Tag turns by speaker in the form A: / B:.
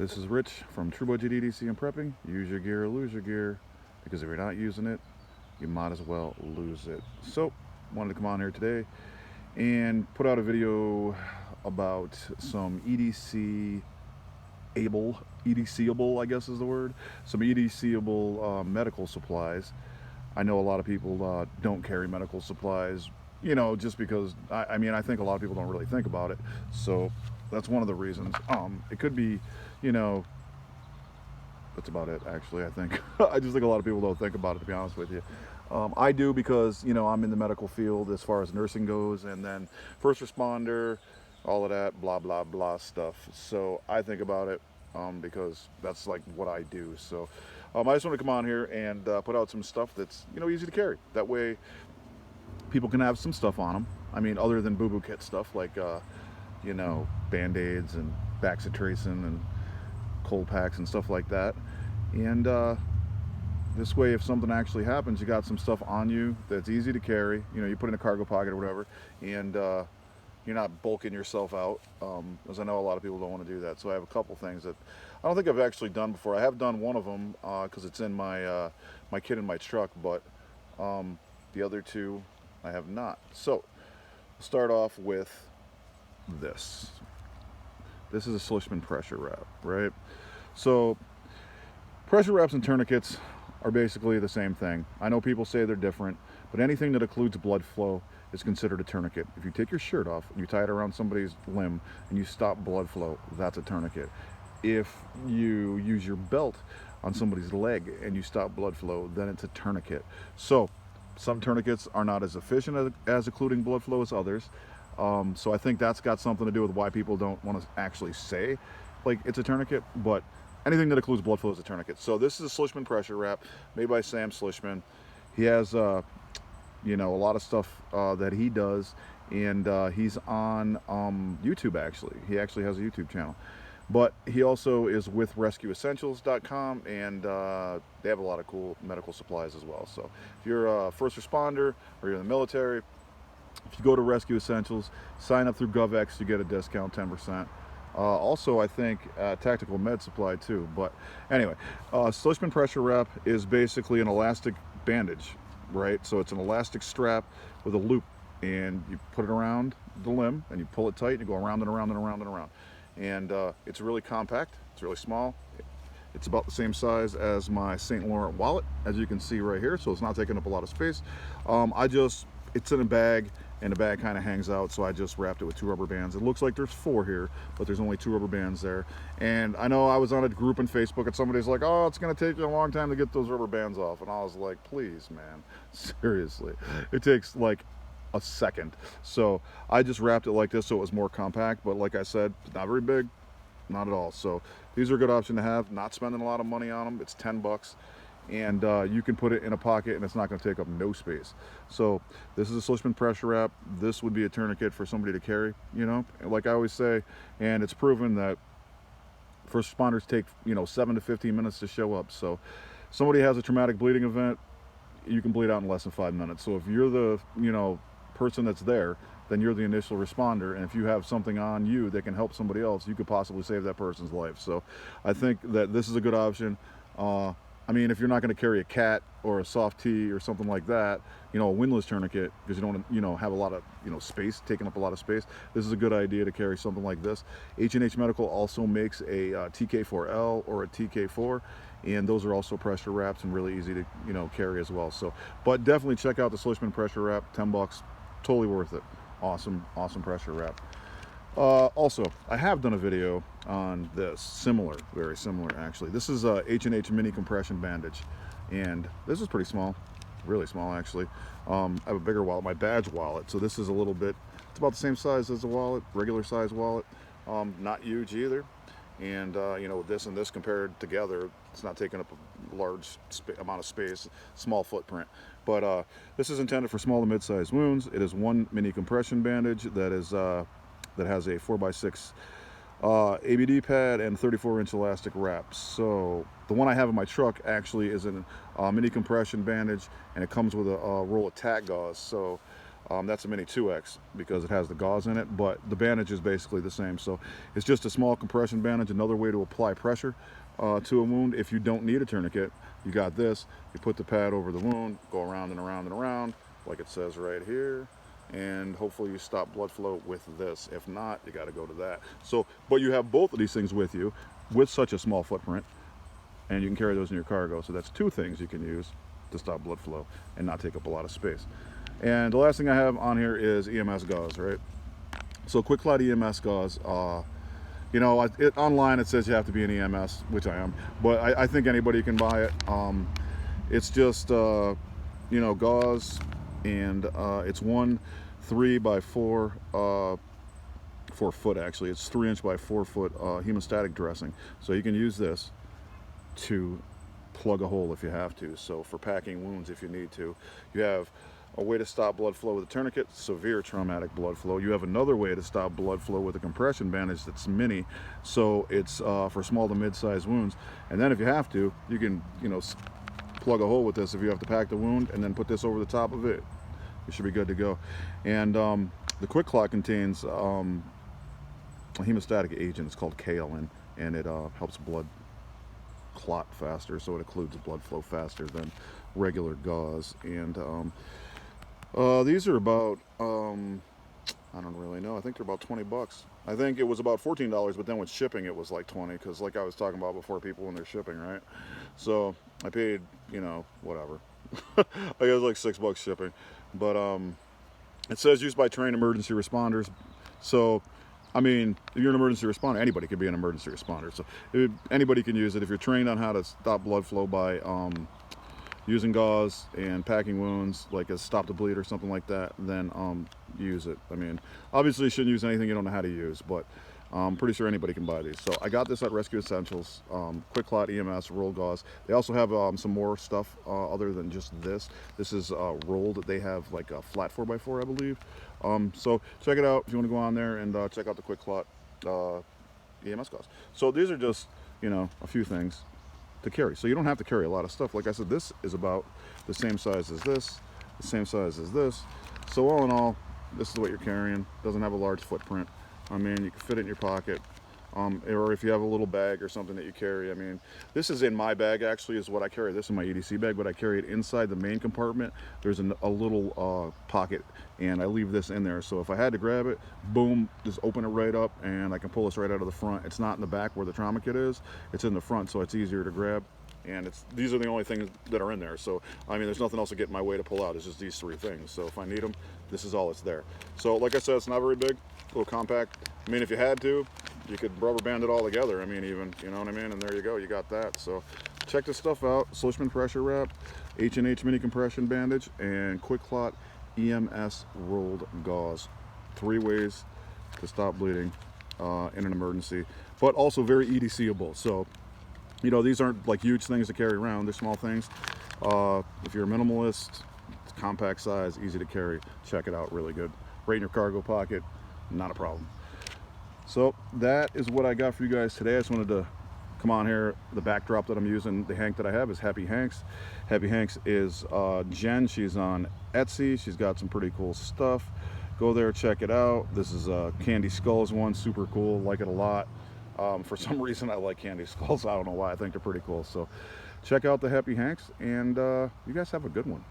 A: This is Rich from True Budget EDC and Prepping. Use your gear or lose your gear, because if you're not using it, you might as well lose it. So, wanted to come on here today and put out a video about some EDC-able, I guess is the word, some EDC-able medical supplies. I know a lot of people don't carry medical supplies, you know, just because, I mean, I think a lot of people don't really think about it. So that's one of the reasons. It could be, you know, that's about it, actually, I think. I just think a lot of people don't think about it, to be honest with you. I do, because, you know, I'm in the medical field as far as nursing goes, and then first responder, all of that, blah, blah, blah stuff. So I think about it because that's like what I do. So I just want to come on here and put out some stuff that's, you know, easy to carry. That way people can have some stuff on them. I mean, other than boo-boo kit stuff like, you know, Band-Aids and Baxitracin and cold packs and stuff like that. And this way, if something actually happens, you got some stuff on you that's easy to carry. You know, you put in a cargo pocket or whatever, and you're not bulking yourself out, as I know a lot of people don't want to do that. So I have a couple things that I don't think I've actually done before. I have done one of them because it's in my my kit in my truck, but the other two I have not. So I'll start off with this. This is a Sloshman pressure wrap, right? So pressure wraps and tourniquets are basically the same thing. I know people say they're different, but anything that occludes blood flow is considered a tourniquet. If you take your shirt off and you tie it around somebody's limb and you stop blood flow, that's a tourniquet. If you use your belt on somebody's leg and you stop blood flow, then it's a tourniquet. So some tourniquets are not as efficient as occluding blood flow as others. So I think that's got something to do with why people don't want to actually say like it's a tourniquet, but anything that occludes blood flow is a tourniquet. So this is a Sloshman pressure wrap made by Sam Sloshman. He has you know, a lot of stuff that he does, and he's on YouTube. Actually, he actually has a YouTube channel, but he also is with rescueessentials.com, and they have a lot of cool medical supplies as well. So if you're a first responder or you're in the military, if you go to Rescue Essentials, sign up through GovX, you get a discount, 10%. Also, I think Tactical Med Supply too. But anyway, Sloshman pressure wrap is basically an elastic bandage, right? So it's an elastic strap with a loop, and you put it around the limb and you pull it tight and you go around and around and around and around. And it's really compact, it's really small. It's about the same size as my St. Laurent wallet, as you can see right here, so it's not taking up a lot of space. It's in a bag, and the bag kind of hangs out, so I just wrapped it with 2 rubber bands. It looks like there's 4 here, but there's only 2 rubber bands there. And I know I was on a group on Facebook, and somebody's like, oh, it's gonna take you a long time to get those rubber bands off. And I was like, please, man, seriously. It takes like a second. So I just wrapped it like this so it was more compact, but like I said, not very big, not at all. So these are a good option to have, not spending a lot of money on them. It's 10 bucks. And you can put it in a pocket and it's not going to take up no space. So this is a Sloshman pressure wrap. This would be a tourniquet for somebody to carry, you know, like I always say. And it's proven that first responders take, you know, 7 to 15 minutes to show up. So somebody has a traumatic bleeding event, you can bleed out in less than 5 minutes. So if you're the, you know, person that's there, then you're the initial responder, and if you have something on you that can help somebody else, you could possibly save that person's life. So I think that this is a good option. I mean, if you're not going to carry a cat or a soft tee or something like that, you know, a windlass tourniquet, because you don't want to, you know, have a lot of, you know, space, taking up a lot of space, this is a good idea to carry something like this. H&H Medical also makes a TK4L or a TK4, and those are also pressure wraps and really easy to, you know, carry as well. So, but definitely check out the Sloshman pressure wrap, 10 bucks, totally worth it. Awesome, awesome pressure wrap. Also, I have done a video on this, similar, very similar actually. This is a H&H mini compression bandage, and this is pretty small, really small actually. I have a bigger wallet, my badge wallet, so this is a little bit, it's about the same size as a wallet, regular size wallet, not huge either. And you know, this and this compared together, it's not taking up a large amount of space, small footprint. But this is intended for small to mid-sized wounds. It is one mini compression bandage that is that has a 4x6 ABD pad and 34-inch elastic wrap. So the one I have in my truck actually is a mini compression bandage, and it comes with a roll of tack gauze. So That's a Mini 2X because it has the gauze in it, but the bandage is basically the same. So it's just a small compression bandage, another way to apply pressure to a wound. If you don't need a tourniquet, you got this. You put the pad over the wound, go around and around and around, like it says right here, and hopefully you stop blood flow with this. If not, you got to go to that. So, but you have both of these things with you with such a small footprint, and you can carry those in your cargo. So that's two things you can use to stop blood flow and not take up a lot of space. And the last thing I have on here is EMS gauze, right? So Quick Clot EMS gauze, you know, online it says you have to be an EMS, which I am, but I think anybody can buy it. It's just, you know, gauze, and it's 1 3 by 4 foot actually. It's 3 inch by 4 foot hemostatic dressing. So you can use this to plug a hole if you have to. So for packing wounds if you need to. You have a way to stop blood flow with a tourniquet, severe traumatic blood flow. You have another way to stop blood flow with a compression bandage that's mini, so it's for small to mid-sized wounds. And then if you have to, you can, you know, plug a hole with this if you have to pack the wound, and then put this over the top of it. You should be good to go. And the Quick Clot contains a hemostatic agent. It's called kaolin, and it helps blood clot faster, so it occludes blood flow faster than regular gauze. And these are about I don't really know, I think they're about 20 bucks. I think it was about $14, but then with shipping it was like 20, because like I was talking about before, people when they're shipping, right? So I paid, you know, whatever. I guess like $6 shipping. But it says used by trained emergency responders. So I mean, if you're an emergency responder, anybody could be an emergency responder. So anybody can use it. If you're trained on how to stop blood flow by using gauze and packing wounds, like a stop the bleed or something like that, then use it. I mean, obviously you shouldn't use anything you don't know how to use, but I'm pretty sure anybody can buy these. So I got this at Rescue Essentials, Quick Clot EMS roll gauze. They also have some more stuff other than just this. This is rolled. They have like a flat 4x4, I believe. So check it out if you want to go on there and check out the Quick Clot EMS gauze. So these are just, you know, a few things to carry. So you don't have to carry a lot of stuff. Like I said, this is about the same size as this, the same size as this. So all in all, this is what you're carrying. Doesn't have a large footprint. I mean, you can fit it in your pocket, or if you have a little bag or something that you carry. I mean, this is in my bag actually, is what I carry. This in my EDC bag, but I carry it inside the main compartment. There's a little pocket, and I leave this in there. So if I had to grab it, boom, just open it right up, and I can pull this right out of the front. It's not in the back where the trauma kit is. It's in the front, so it's easier to grab. And these are the only things that are in there. So I mean, there's nothing else to get in my way to pull out. It's just these three things. So if I need them, this is all that's there. So like I said, it's not very big, a little compact. I mean, if you had to, you could rubber band it all together. I mean, even, you know what I mean? And there you go, you got that. So check this stuff out. Sloshman pressure wrap, H&H mini compression bandage, and Quick Clot EMS rolled gauze. 3 ways to stop bleeding in an emergency, but also very EDC-able. So, you know, these aren't like huge things to carry around. They're small things. If you're a minimalist, it's compact size, easy to carry. Check it out, really good. Right in your cargo pocket, not a problem. So that is what I got for you guys today. I just wanted to come on here. The backdrop that I'm using, the Hank that I have, is Happy Hanks. Happy Hanks is Jen. She's on Etsy. She's got some pretty cool stuff. Go there, check it out. This is Candy Skulls one, super cool, like it a lot. For some reason I like Candy Skulls. I don't know why. I think they're pretty cool. So check out the Happy Hanks, and you guys have a good one.